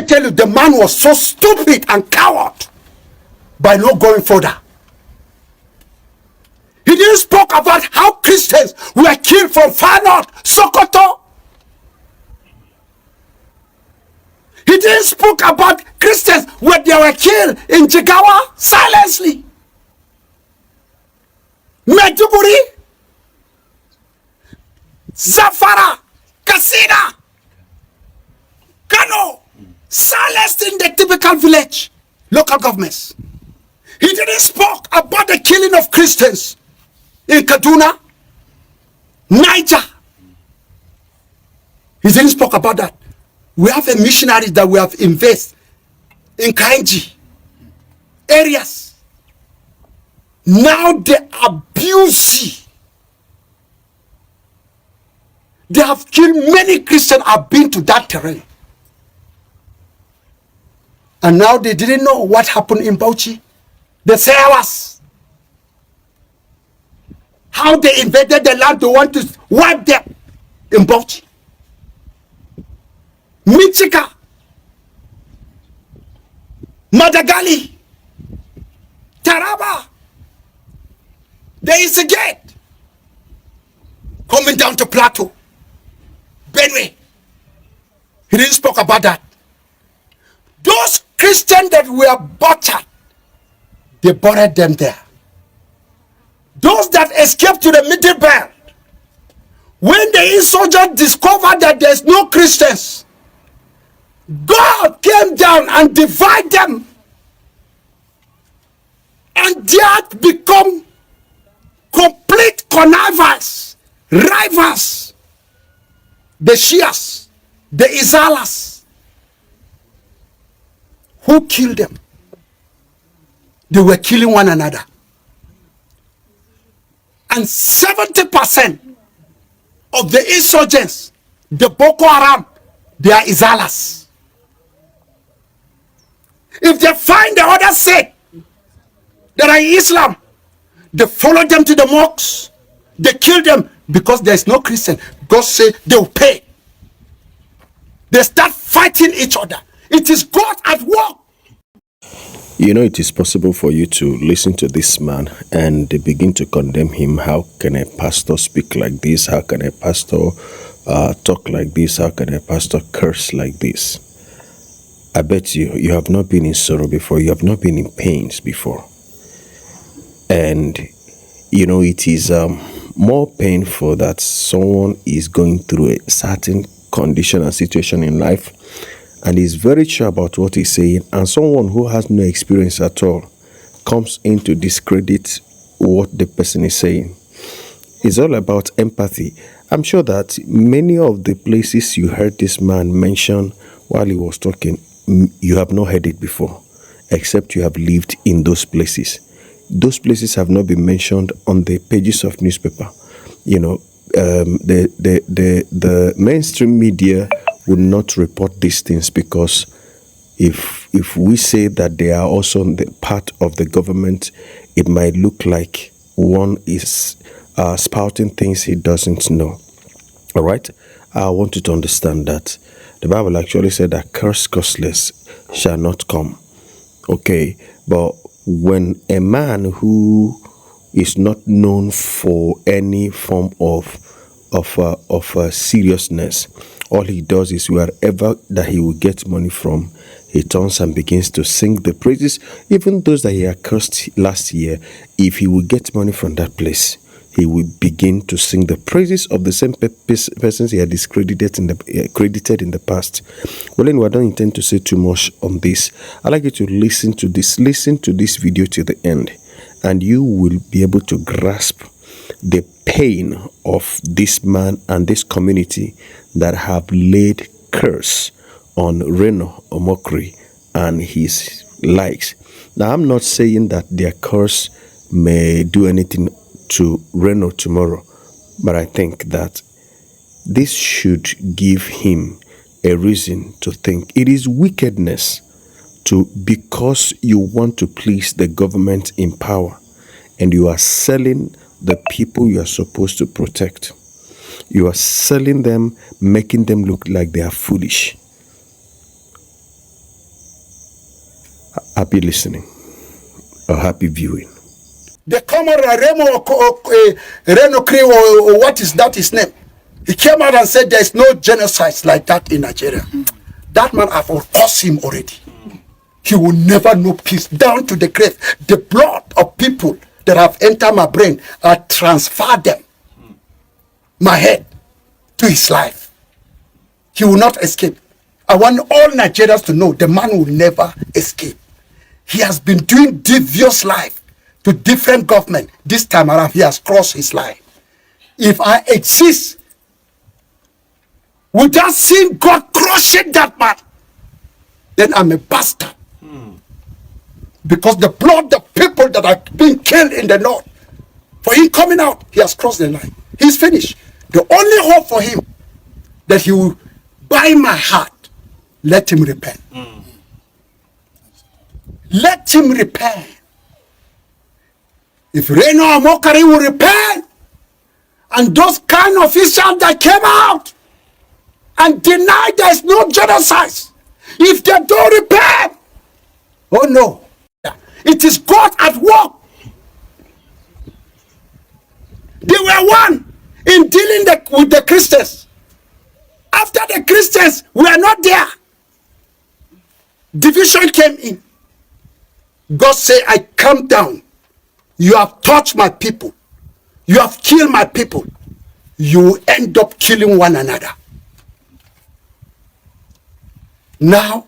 me tell you, the man was so stupid and coward by not going further. He didn't speak about how Christians were killed from far north, Sokoto. He didn't speak about Christians when they were killed in Jigawa silently. Maiduguri, Zafara, Katsina, Kano, silenced in the typical village, local governments. He didn't speak about the killing of Christians in Kaduna, Niger. He didn't speak about that. We have a missionary that we have invested in Kainji areas. Now they abuse. They have killed many Christians. Have been to that terrain. And now they didn't know what happened in Bauchi. The Sayawas. How they invaded the land to want to wipe them in Bauchi. Michika. Madagali. Taraba. There is a gate coming down to Plateau. Benue. He didn't speak about that. Those Christians that were butchered, they buried them there. Those that escaped to the Middle Belt, when the insurgents discovered that there's no Christians, God came down and divided them, and that become complete connivance, rivals, the Shias, the Izalas. Who killed them? They were killing one another. And 70% of the insurgents, the Boko Haram, they are Izalas. If they find the other sect that are Islam, they follow them to the mosques, they kill them because there is no Christian. God say they will pay. They start fighting each other. It is God at work. You know, it is possible for you to listen to this man and they begin to condemn him. How can a pastor speak like this? How can a pastor talk like this? How can a pastor curse like this? I bet you have not been in sorrow before. You have not been in pains before. And, you know, it is more painful that someone is going through a certain condition and situation in life and is very sure about what he's saying, and someone who has no experience at all comes in to discredit what the person is saying. It's all about empathy. I'm sure that many of the places you heard this man mention while he was talking, you have not heard it before, except you have lived in those places. Those places have not been mentioned on the pages of newspaper. You know, the mainstream media would not report these things, because if we say that they are also on the part of the government, it might look like one is spouting things he doesn't know. All right, I want you to understand that the Bible actually said that curse causeless shall not come. Okay, but when a man who is not known for any form of seriousness, all he does is wherever that he will get money from, he turns and begins to sing the praises. Even those that he had cursed last year, if he will get money from that place, he will begin to sing the praises of the same persons he had discredited credited in the past. Well, anyway, I don't intend to say too much on this. I'd like you to listen to this video to the end, and you will be able to grasp the pain of this man and this community that have laid curse on Reno Omokri and his likes. Now, I'm not saying that their curse may do anything to Reno tomorrow, but I think that this should give him a reason to think it is wickedness because you want to please the government in power and you are selling the people you are supposed to protect. You are selling them, making them look like they are foolish. Happy listening or happy viewing. The common Reno Omokri, or what is that his name? He came out and said there is no genocide like that in Nigeria. That man, I've cursed him already. He will never know peace down to the grave. The blood of people that have entered my brain, I transfer them, my head, to his life. He will not escape. I want all Nigerians to know the man will never escape. He has been doing devious life to different government. This time around, he has crossed his line. If I exist without seeing God crushing that man, then I'm a bastard. Because the blood, the people that are being killed in the north, for him coming out, he has crossed the line. He's finished. The only hope for him that he will buy my heart. Let him repent. Let him repent. If Reno Omokri will repent, and those kind of officials that came out and denied there is no genocide, if they don't repent, oh no, it is God at work. They were one in dealing with the Christians. After the Christians were not there, division came in. God said, I come down. You have touched my people. You have killed my people. You end up killing one another. Now,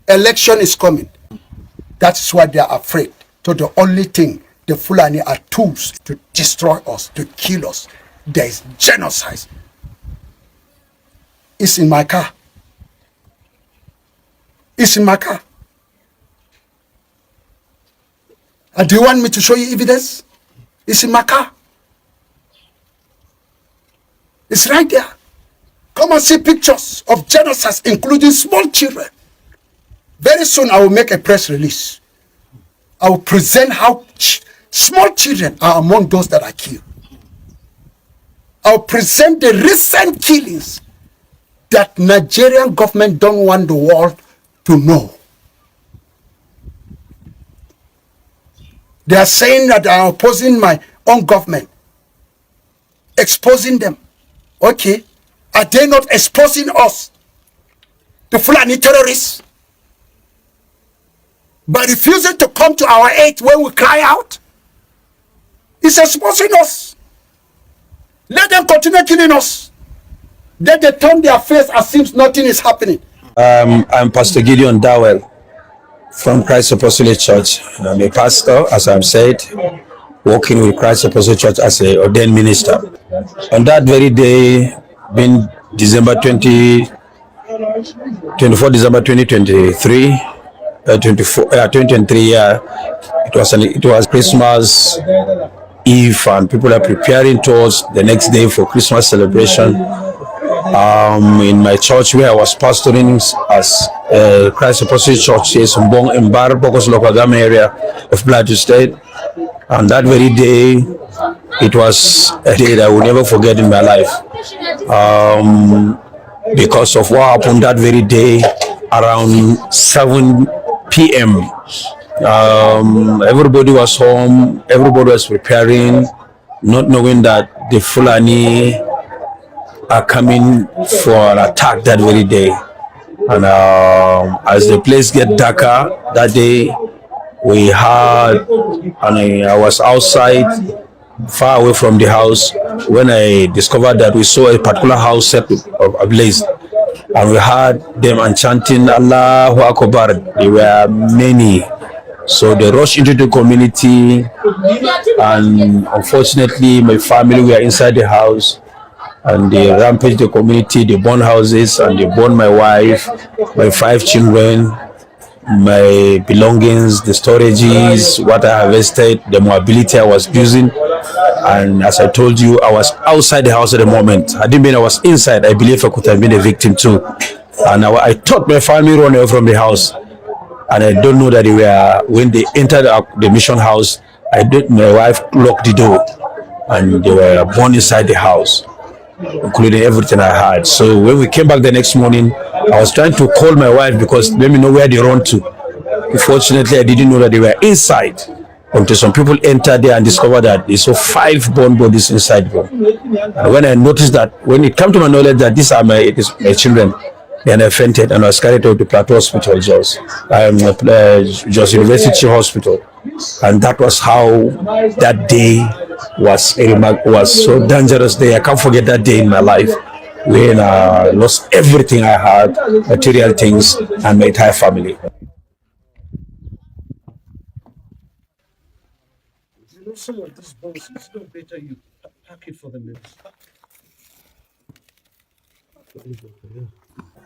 election is coming. That's why they are afraid. So the only thing, the Fulani are tools to destroy us, to kill us. There is genocide. It's in my car. It's in my car. And do you want me to show you evidence? It's in my car. It's right there. Come and see pictures of genocides, including small children. Very soon I will make a press release. I will present how small children are among those that are killed. I will present the recent killings that Nigerian government don't want the world to know. They are saying that I am opposing my own government, exposing them. Okay, are they not exposing us, the Fulani terrorists, by refusing to come to our aid when we cry out? It's exposing us. Let them continue killing us. Then they turn their face as if nothing is happening. I'm Pastor Gideon Dowell from Christ Apostolic Church. I'm a pastor, as I've said, working with Christ Apostolic Church as an ordained minister. On that very day, being December 24 December 2023, 2023, it was Christmas Eve, and people are preparing towards the next day for Christmas celebration. In my church where I was pastoring as Christ Apostolic Church in Sumbong in Bar Bokos local government area of Plateau State. And that very day, it was a day that I will never forget in my life. Because of what happened that very day around 7 p.m. Everybody was home, everybody was preparing, not knowing that the Fulani are coming for an attack that very day. And as the place get darker that day, we had, and I was outside far away from the house when I discovered that we saw a particular house set ablaze, and we heard them enchanting Allahu Akbar. There were many, so they rushed into the community, and unfortunately my family were inside the house, and they rampaged the community. They burned houses, and they burned my wife, my 5 children, my belongings, the storages, what I harvested, the mobility I was using. And as I told you, I was outside the house at the moment. I didn't mean I was inside. I believe I could have been a victim too. And I thought my family ran away from the house, and I don't know that they were, when they entered the mission house, my wife locked the door, and they were born inside the house, including everything I had. So when we came back the next morning, I was trying to call my wife because let me know where they run to. Unfortunately, I didn't know that they were inside until some people entered there and discovered that they saw 5 born bodies inside them. And when I noticed that, when it came to my knowledge that these are my children, then I fainted and I was carried to the Plateau Hospital, just University Hospital, and that was how that day was so dangerous day. I can't forget that day in my life when I lost everything I had, material things, and my entire family.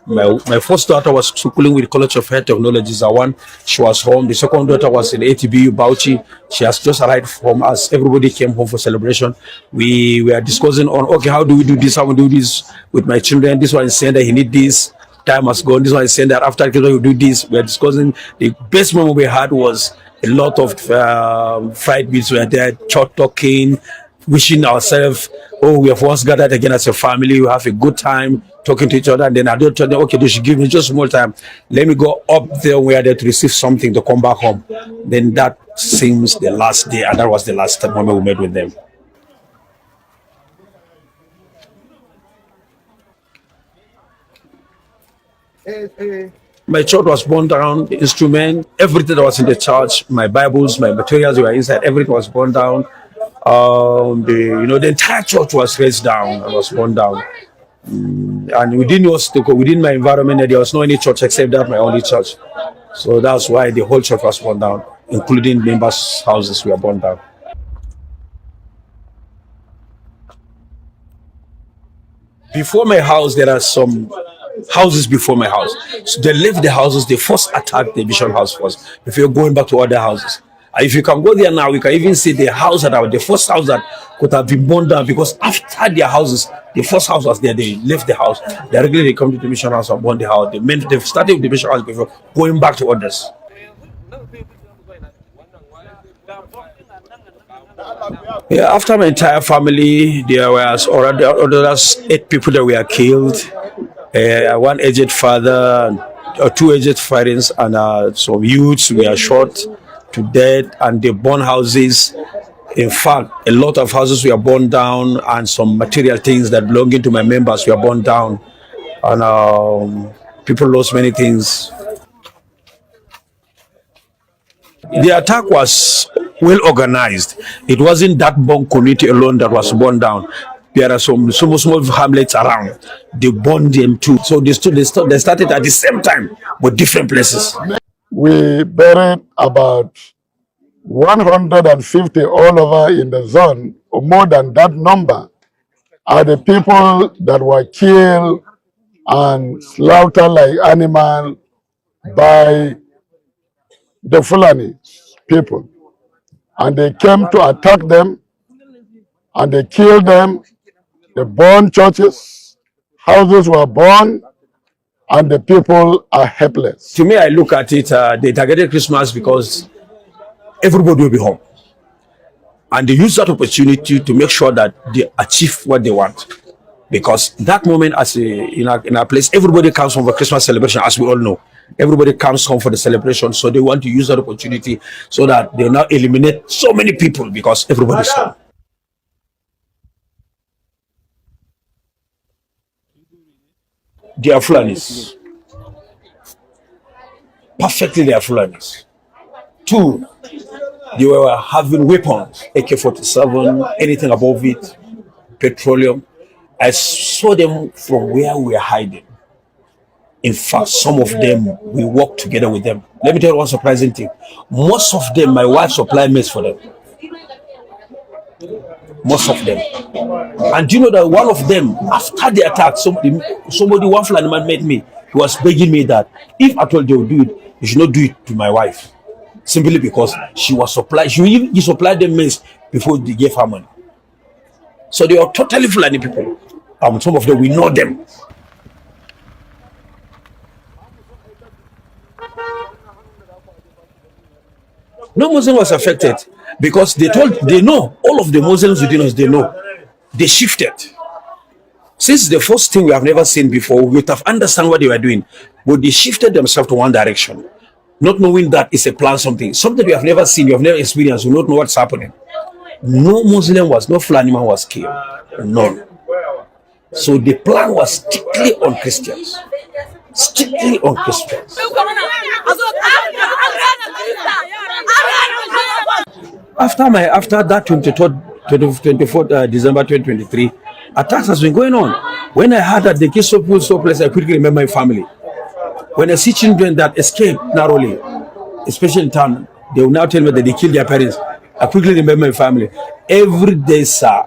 My first daughter was schooling with College of Health Technologies. One, she was home. The second daughter was in ATBU Bauchi. She has just arrived home as everybody came home for celebration. We were discussing on, okay, how do we do this? How do we do this with my children? This one is saying that he need this. Time has gone. This one is saying that after we do this. We are discussing. The best moment we had was a lot of fried meats were there, short talking, wishing ourselves, oh, we have once gathered again as a family, we have a good time talking to each other. And then I don't tell them, okay, they should give me just more time. Let me go up there where they to receive something to come back home. Then that seems the last day, and that was the last moment we met with them. My church was burned down, the instrument, everything that was in the church, my Bibles, my materials were inside, everything was burned down. The entire church was razed down and was burned down. And within my environment, there was no any church except that my only church. So that's why the whole church was burned down, including members' houses were burned down. Before my house, there are some houses before my house. So they left the houses, they first attacked the mission house first, if you're going back to other houses. If you can go there now, you can even see the house the first house that could have been burned down, because after their houses, the first house was there, they left the house. They come to the mission house and burn the house. They started with the mission house before going back to others. Yeah, after my entire family, there was already others 8 people that were killed. One aged father, two aged parents, and some youths were shot to death, and they burned houses. In fact, a lot of houses were burned down, and some material things that belonging to my members were burned down, and people lost many things. The attack was well organized. It wasn't that bomb community alone that was burned down. There are some small hamlets around. They burned them too. So they started at the same time, but different places. We buried about 150 all over in the zone, or more than that number, are the people that were killed and slaughtered like animals by the Fulani people. And they came to attack them, and they killed them. They burned churches, houses were burned, and the people are helpless. To me, I look at it, they targeted Christmas because everybody will be home. And they use that opportunity to make sure that they achieve what they want. Because that moment, in a place, everybody comes home for Christmas celebration, as we all know. Everybody comes home for the celebration, so they want to use that opportunity so that they now eliminate so many people because everybody's home. They are Fulanis. Perfectly, they are Fulanis. Two, they were having weapons, AK-47, anything above it, petroleum. I saw them from where we were hiding. In fact, some of them, we worked together with them. Let me tell you one surprising thing. Most of them, my wife supplied mates for them. Most of them. And do you know that one of them, after the attack, one Fulani man met me. He was begging me that if I told you do it, you should not do it to my wife. Simply because she supplied them mates before they gave her money. So they are totally Fulani people. Some of them, we know them. No Muslim was affected because they know, all of the Muslims within us, they know. They shifted. Since the first thing we have never seen before, we would have understand what they were doing, but they shifted themselves to one direction. not knowing that it's a plan, something you have never seen, you have never experienced, you don't know what's happening. No Muslim no Fulani man was killed, none. So the plan was strictly on Christians, strictly on Christians. After that 24th December 2023, attacks has been going on. When I heard that they killed so place, I quickly remember my family. When I see children that escape narrowly, especially in town, they will now tell me that they killed their parents. I quickly remember my family. Every day, sir,